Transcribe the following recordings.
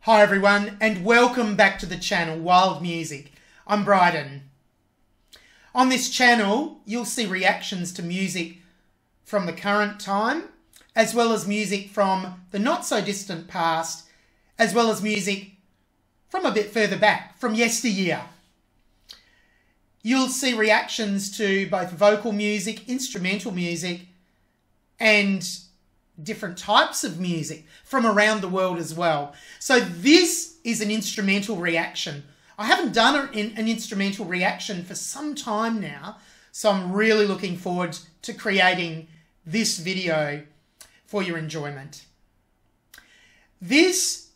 Hi everyone, and welcome back to the channel Wild Music. I'm Bryden. On this channel, you'll see reactions to music from the current time, as well as music from the not so distant past, as well as music from a bit further back, from yesteryear. You'll see reactions to both vocal music, instrumental music, and different types of music from around the world as well. So this is an instrumental reaction. I haven't done an instrumental reaction for some time now, so I'm really looking forward to creating this video for your enjoyment. This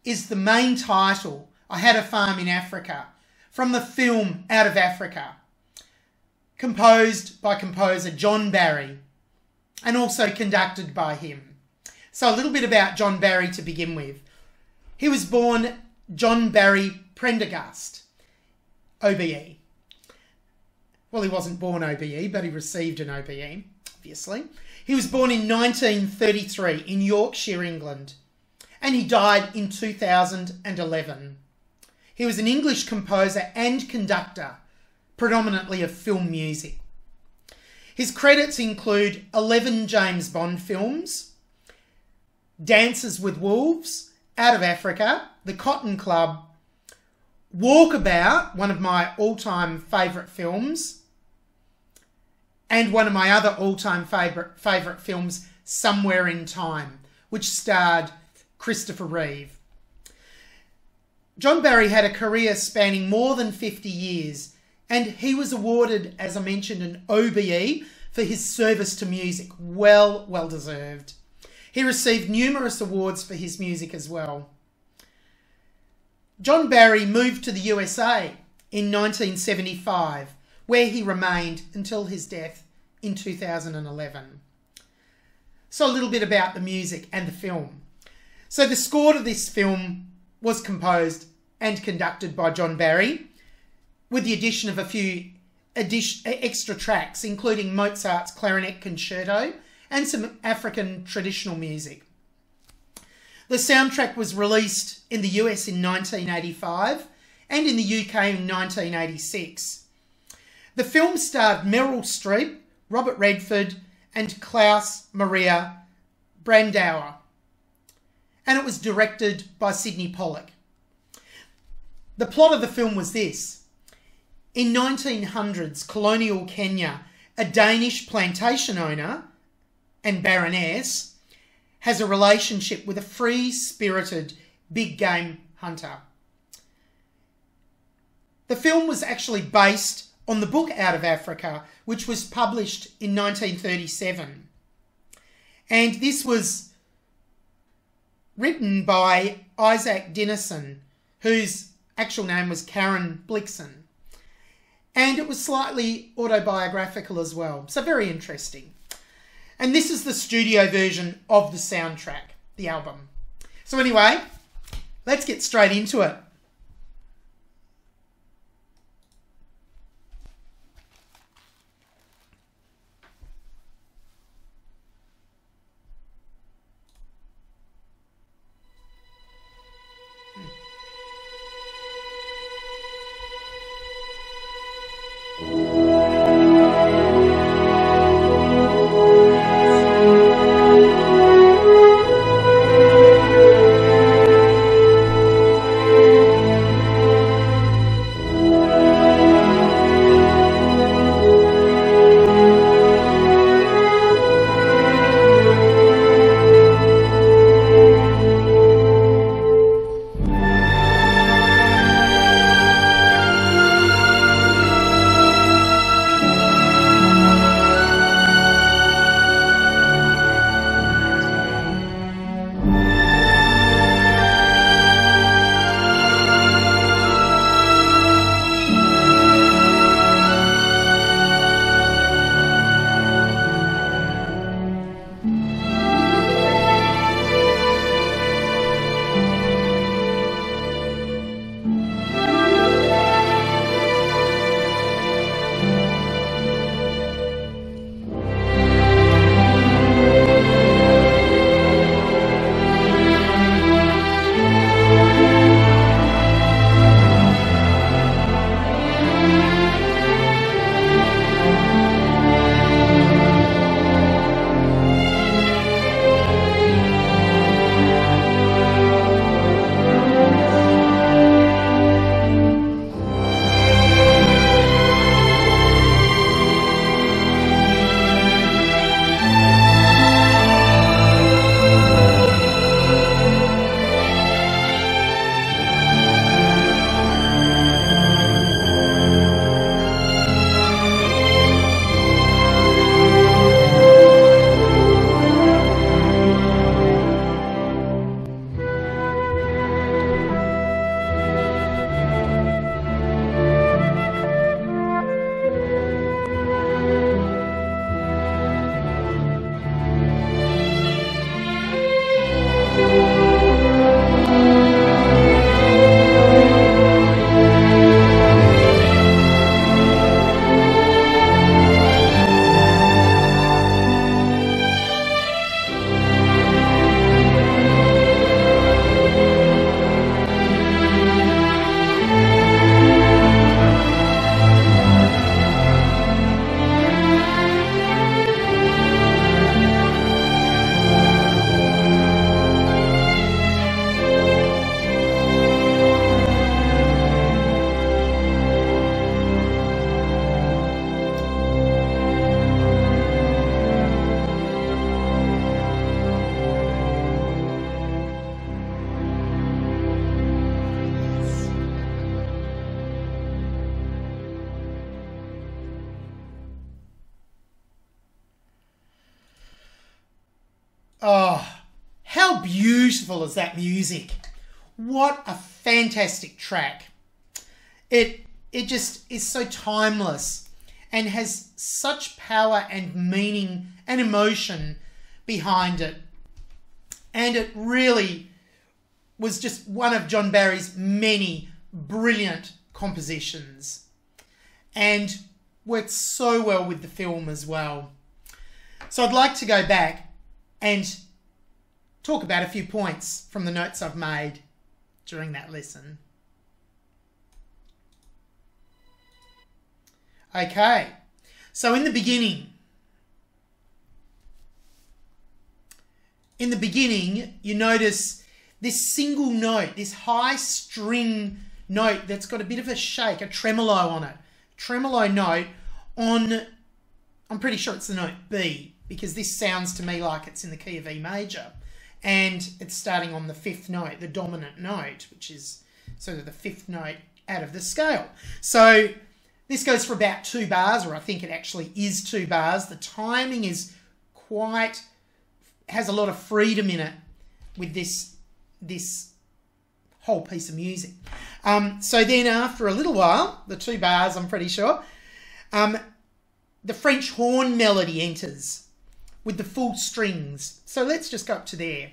is the main title, I Had a Farm in Africa, from the film Out of Africa, composed by composer John Barry, and also conducted by him. So a little bit about John Barry to begin with. He was born John Barry Prendergast, OBE. Well, he wasn't born OBE, but he received an OBE, obviously. He was born in 1933 in Yorkshire, England, and he died in 2011. He was an English composer and conductor, predominantly of film music. His credits include 11 James Bond films, Dances with Wolves, Out of Africa, The Cotton Club, Walkabout, one of my all-time favourite films, and one of my other all-time favourite films, Somewhere in Time, which starred Christopher Reeve. John Barry had a career spanning more than 50 years, and he was awarded, as I mentioned, an OBE for his service to music. Well deserved. He received numerous awards for his music as well. John Barry moved to the USA in 1975, where he remained until his death in 2011. So a little bit about the music and the film. So the score to this film was composed and conducted by John Barry, with the addition of a few extra tracks, including Mozart's Clarinet Concerto and some African traditional music. The soundtrack was released in the US in 1985 and in the UK in 1986. The film starred Meryl Streep, Robert Redford and Klaus Maria Brandauer, and it was directed by Sidney Pollack. The plot of the film was this. In 1900s colonial Kenya, a Danish plantation owner and baroness has a relationship with a free-spirited big game hunter. The film was actually based on the book Out of Africa, which was published in 1937. And this was written by Isaac Dinesen, whose actual name was Karen Blixen. And it was slightly autobiographical as well. So very interesting. And this is the studio version of the soundtrack, the album. So anyway, let's get straight into it. Oh, how beautiful is that music? What a fantastic track. It just is so timeless and has such power and meaning and emotion behind it. And it really was just one of John Barry's many brilliant compositions and worked so well with the film as well. So I'd like to go back and talk about a few points from the notes I've made during that lesson. Okay, so in the beginning, you notice this single note, this high string note that's got a bit of a shake, a tremolo on it. Tremolo note on, I'm pretty sure it's the note B, because this sounds to me like it's in the key of E major. And it's starting on the fifth note, the dominant note, which is sort of the fifth note out of the scale. So this goes for about 2 bars, or I think it actually is 2 bars. The timing is has a lot of freedom in it with this whole piece of music. So then after a little while, the 2 bars, I'm pretty sure, the French horn melody enters with the full strings. So let's just go up to there.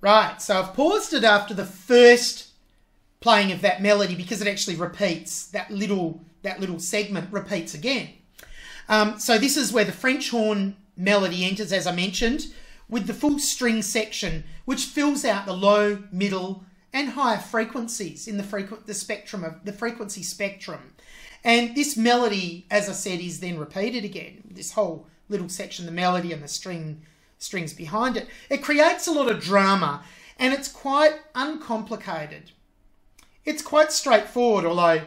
Right, so I've paused it after the first playing of that melody because it actually repeats, that little segment repeats again. So this is where the French horn melody enters, as I mentioned, with the full string section, which fills out the low, middle, and higher frequencies in the frequency spectrum. And this melody, as I said, is then repeated again. This whole little section, the melody and the strings behind it. It creates a lot of drama, and it's quite uncomplicated. It's quite straightforward, although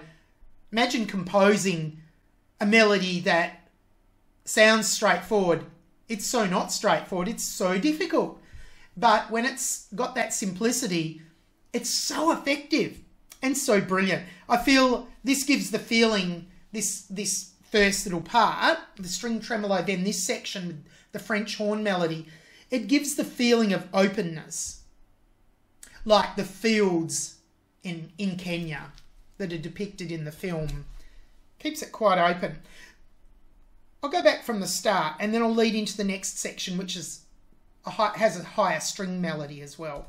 imagine composing a melody that sounds straightforward. It's so not straightforward, it's so difficult. But when it's got that simplicity, it's so effective and so brilliant. I feel this gives the feeling, this first little part, the string tremolo, then this section with the French horn melody, it gives the feeling of openness, like the fields in Kenya that are depicted in the film. Keeps it quite open. I'll go back from the start and then I'll lead into the next section, which has a higher string melody as well.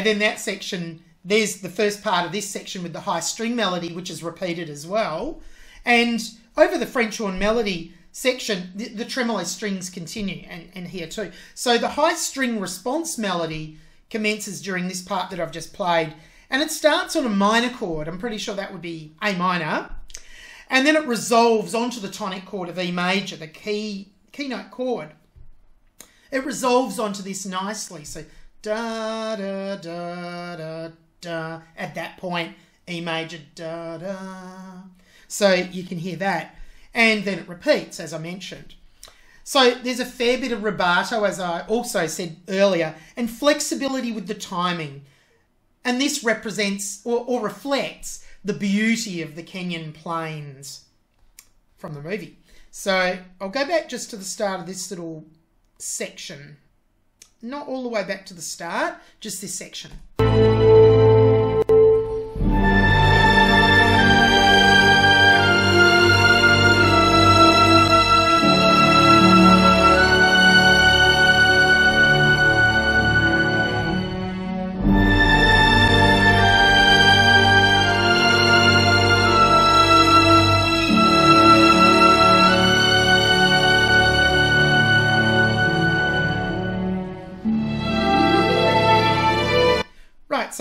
Then that section, there's the first part of this section with the high string melody, which is repeated as well. And over the French horn melody section, the tremolo strings continue, and here too. So the high string response melody commences during this part that I've just played, and it starts on a minor chord. I'm pretty sure that would be A minor. And then it resolves onto the tonic chord of E major, the keynote chord. It resolves onto this nicely. So da da da da da. At that point, E major da da. So you can hear that, and then it repeats, as I mentioned. So there's a fair bit of rubato, as I also said earlier, and flexibility with the timing, and this represents or reflects the beauty of the Kenyan plains from the movie. So I'll go back just to the start of this little section. Not all the way back to the start, just this section.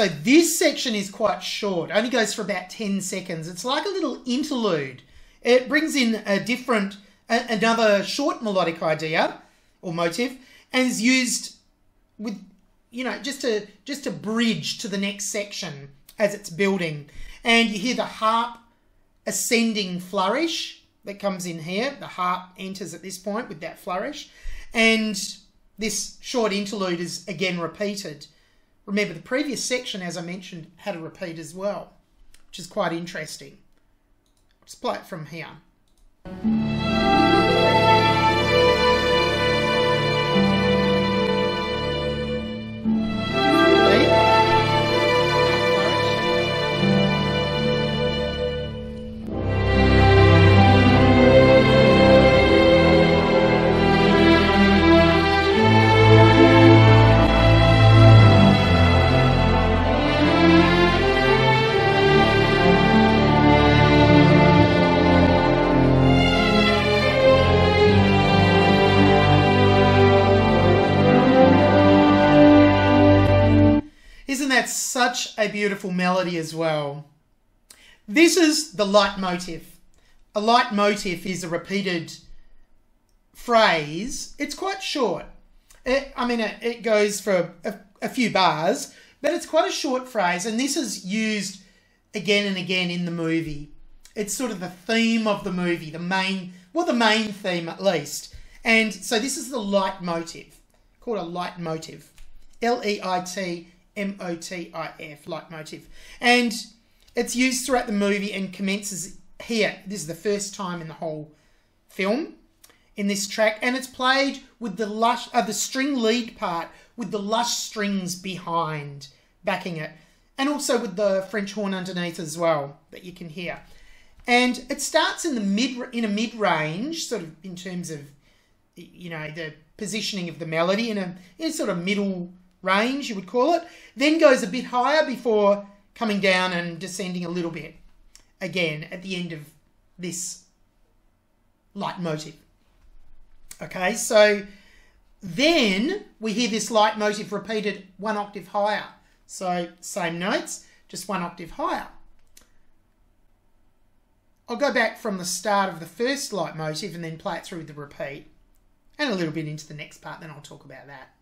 so this section is quite short, only goes for about 10 seconds. It's like a little interlude. It brings in another short melodic idea or motive, and is used with, you know, just to bridge to the next section as it's building. And you hear the harp ascending flourish that comes in here. The harp enters at this point with that flourish. And this short interlude is again repeated. Remember, the previous section, as I mentioned, had a repeat as well, which is quite interesting. Let's play it from here. Such a beautiful melody as well. This is the leitmotif. A leitmotif is a repeated phrase. It's quite short. It goes for a few bars, but it's quite a short phrase, and this is used again and again in the movie. It's sort of the theme of the movie, the main theme at least. And so this is the leitmotif, called a leitmotif. Leitmotif, leitmotif. And it's used throughout the movie and commences here. This is the first time in the whole film in this track, and it's played with the string lead part with the lush strings behind, backing it, and also with the French horn underneath as well that you can hear. And it starts in a mid range, sort of in terms of, you know, the positioning of the melody in a sort of middle range, you would call it, then goes a bit higher before coming down and descending a little bit again at the end of this leitmotif. Okay, so then we hear this leitmotif repeated one octave higher. So same notes, just one octave higher. I'll go back from the start of the first leitmotif and then play it through the repeat and a little bit into the next part, then I'll talk about that.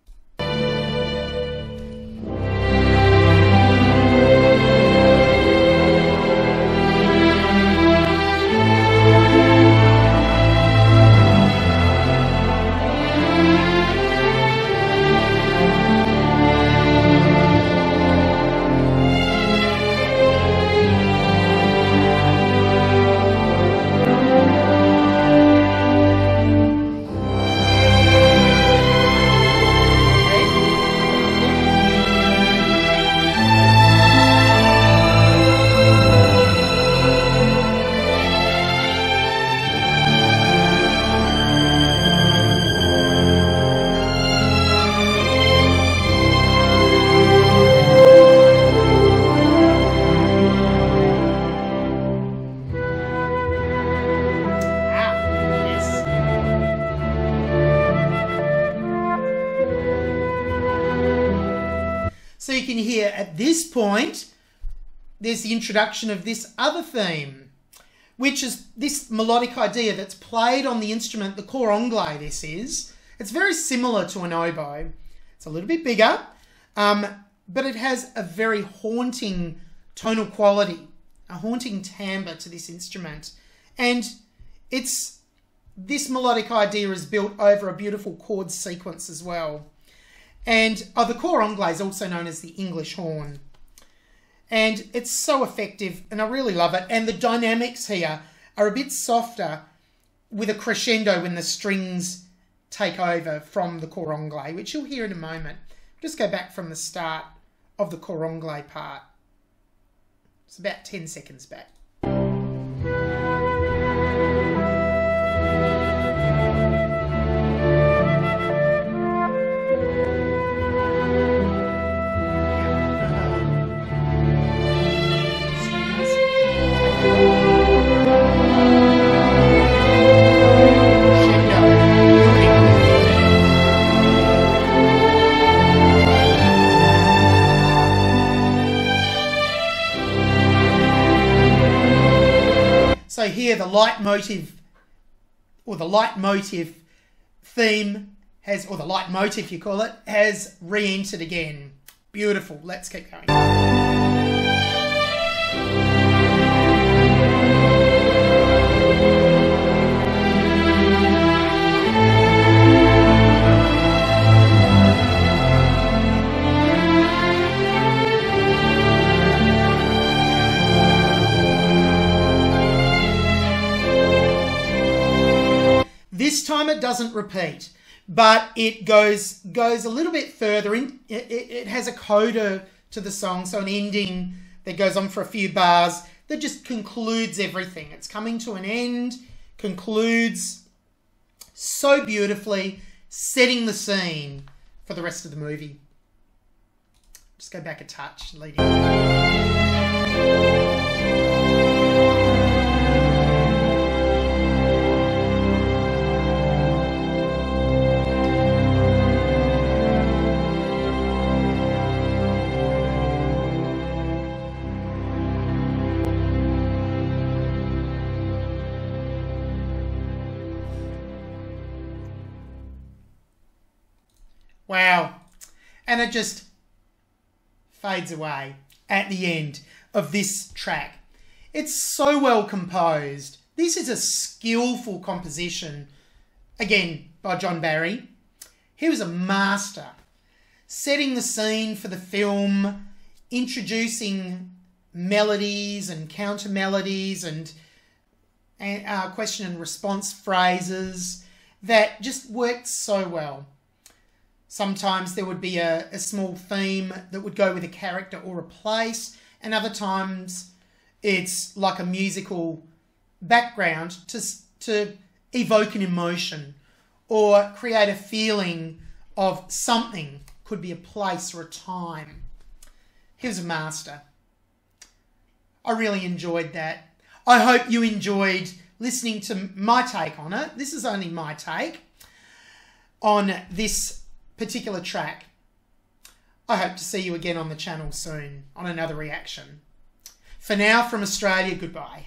So you can hear at this point, there's the introduction of this other theme, which is this melodic idea that's played on the instrument, the cor anglais this is. It's very similar to an oboe. It's a little bit bigger, but it has a very haunting tonal quality, a haunting timbre to this instrument. And this melodic idea is built over a beautiful chord sequence as well. And the cor anglais is also known as the English horn. And it's so effective, and I really love it. And the dynamics here are a bit softer with a crescendo when the strings take over from the cor anglais, which you'll hear in a moment. Just go back from the start of the cor anglais part. It's about 10 seconds back. leitmotif, or the leitmotif theme has, or the leitmotif you call it, has re-entered again. Beautiful. Let's keep going. This time it doesn't repeat, but it goes a little bit further in. It has a coda to the song, so an ending that goes on for a few bars that just concludes everything. It's coming to an end, concludes so beautifully, setting the scene for the rest of the movie. Just go back a touch, leading. Wow. And it just fades away at the end of this track. It's so well composed. This is a skillful composition, again, by John Barry. He was a master, setting the scene for the film, introducing melodies and counter melodies and question and response phrases that just worked so well. Sometimes there would be a small theme that would go with a character or a place, and other times it's like a musical background to evoke an emotion or create a feeling of something. Could be a place or a time. He was a master. I really enjoyed that. I hope you enjoyed listening to my take on it. This is only my take on this particular track. I hope to see you again on the channel soon on another reaction. For now, from Australia, goodbye.